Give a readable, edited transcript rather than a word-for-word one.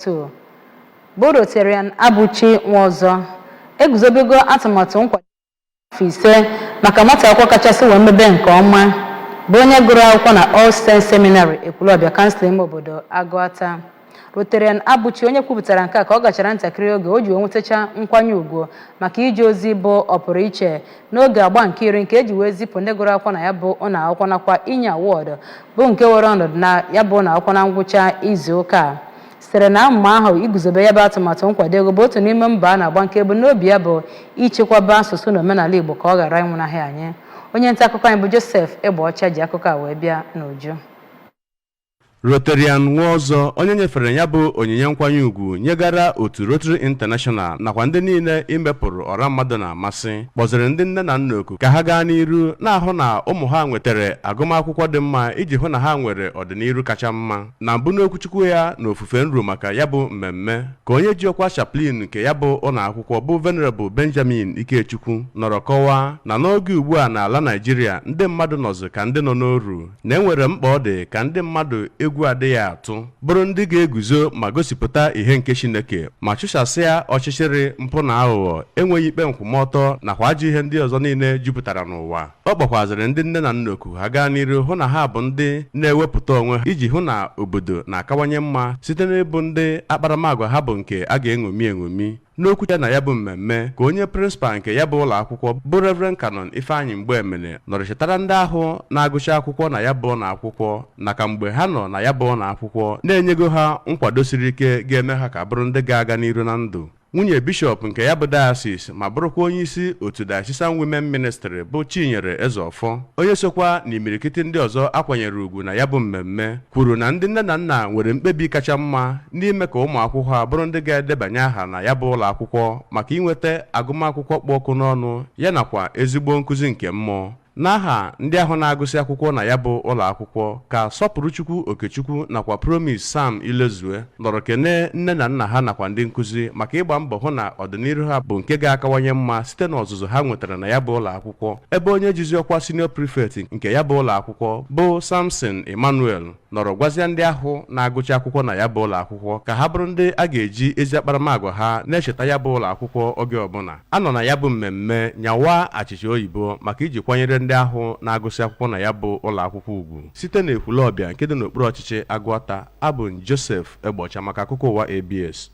2 bụ Rotarian Abuchi Nwozo eguzobego atụmatụ nkwado afọ 5 maka nwata akwụkwọ kachasị wee mebe nke ọma bụ onye gụrụ akwụkwọ na All Saints Seminary Ekwulobia kansụl ime obodo Agụata. Rotarian Abuchi onye kwupụtara nke a ka ọ gachara ntakịrị oge o ji nwetacha nkwanye ugwu maka ije ozi bụ ọpụrụ iche n'oge agba nke iri nke eji wee zipụ ndị gụrụ akwụkwọ na ya bụ ụlọ akwụkwọ nakwa inye awọdụ bụ nke were ọnọdụ na ya bụ ụlọ akwụkwọ na ngwụcha izu ụka. Sitere na amụma ahụ iguzobe ya bụ atụmatụ nkwado ego bụ otu n'ime mbọ a na-agba nke ebumnobi ya bụ ichekwaba asụsụ na omenala Igbo ka ọ ghara ịnwụnahụ anyị. Onye nta akụkọ anyị bụ Joseph Egbeọcha ji akụkọ a wee bịa n'uju. Rotarian Nwozo onye nyefere ya bụ onyinye nkwanye ugwu nyegara otu Rotary International nakwa ndị niile imepụrụ ọra mmadụ na-amasị kpọziri ndị nne na nna oku ka ha gaa n'iru na-ahụ na ụmụ ha nwetara agụmakwụkwọ dị mma iji hụ na ha nwere ọdịnihu kacha mma. Na mbụ n'okwuchukwu ya na ofufe nru maka ya bụ mmemme ka onye ji ọkwa chaplain nke ya bụ ụlọ akwụkwọ bụ Venerable Benjamin Ikechukwu nọrọ kọwaa na n'oge ugbu a n'ala Naịjirịa ndị mmadụ nọzụ ka ndị nọ n'oru na enwere mkpa ọ dị ka ndị mmadụ egwu adịghị atụ bụrụ ndị ga-eguzo ma gosipụta ihe nke Chineke ma chụsasịa ọchịchịrị mpụ na aghụghọ enweghị ikpe nkwụmọtọ nakwa ajọ ihe ndị ọzọ niile jupụtara n'ụwa. Ọ kpọkwazịrị ndị nne na nna oku ha gaa n'iru hụ na ha bụ ndị na-ewepụta onwe ha iji hụ na obodo na-akawanye mma site n'ịbụ ndị akparamagwa ha bụ nke a ga-eṅomi eṅomi. N'okwu ya na ya bụ mmemme ka onye prịnsịpal nke ya bụ ụlọ akwụkwọ bụ Reverend Canon Ifeanyị Mgbeemene nọrịchetara ndị ahụ na-agụcha akwụkwọ na ya bụ ụlọ akwụkwọ na ka mgbe ha nọ na ya bụ ụlọ akwụkwọ na-enyego ha nkwado siri ike ga-eme ha ka bụrụ ndị ga-aga n'iru na ndụ. Nwunye bishọp nke ya bụ diocese ma bụrụkwa onye isi otu Diocesan Women Ministry bụ Chinyere Ezeọfọ onye sokwa n'imirikiti ndị ọzọ akwanyere ugwu na ya bụ mmemme kwuru na ndị nne na nna nwere mkpebi kacha mma n'ime ka ụmụ akwụkwọ ha bụrụ ndị ga-edebanye aha na ya bụ ụlọ akwụkwọ maka inweta agụmakwụkwọ kpụ ọkụ n'ọnụ ya nakwa ezigbo nkụzi nke mmụọ. N'aha ndị ahụ na-agụsị akwụkwọ na ya bụ ụlọ akwụkwọ ka Sọpụrụchukwu Okechukwu nakwa Promise Sam Ilezue nọrọ kene nne na nna ha nakwa ndị nkụzi maka ịgba mbọ hụ na ọdịnihu ha bụ nke ga-akawanye mma site n'ọzụzụ ha nwetara na ya bụ ụlọ akwụkwọ. Ebe onye jizi ọkwa senior prefect nke ya bụ ụlọ akwụkwọ bụ Samson Emmanuel nọrọ gwazia ndị ahụ na-agụcha akwụkwọ na ya bụ ụlọ akwụkwọ ka ha bụrụ ndị a ga-eji ezi akparamagwa ha na-echeta ya bụ ụlọ akwụkwọ oge ọbụla. A nọ na ya bụ mmemme nyawa achịcha oyibo maka iji kwanyere ndị ahụ na-agụsị akwụkwọ na ya bụ ụlọ akwụkwọ ugwu. Site na Ekwulobia nke dị n'okpuru ọchịchị Agụata, abụ Joseph Egbeọcha maka akụkọ ụwa ABS.